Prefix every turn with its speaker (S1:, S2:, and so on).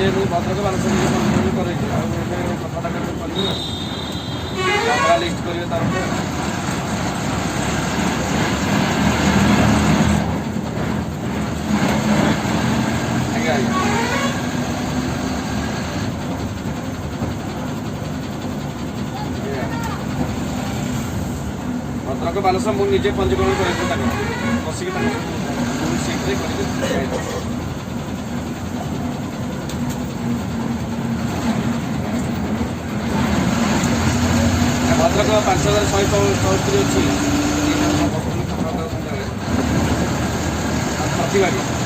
S1: ନିଜେ ଭଦ୍ରକ ବାଲେଶ୍ୱର ନିଜେ ପଞ୍ଜୀକରଣ କରେଇଛି ଆଉ ଏବେ କଥାଟା କେମିତି କରିବେ କ୍ୟାମେରା ଲିଷ୍ଟ କରିବେ ତାର ଆଜ୍ଞା ଆଜ୍ଞା ଭଦ୍ରକ ବାଲେଶ୍ୱର ମୁଁ ନିଜେ ପଞ୍ଜୀକରଣ କରେଇଛି ତାକୁ ବସିକି ତାକୁ ସିଟ୍ରେ କରିକି ଭଦ୍ରକ 5164 ଅଛି ପ୍ରତିବାଦୀ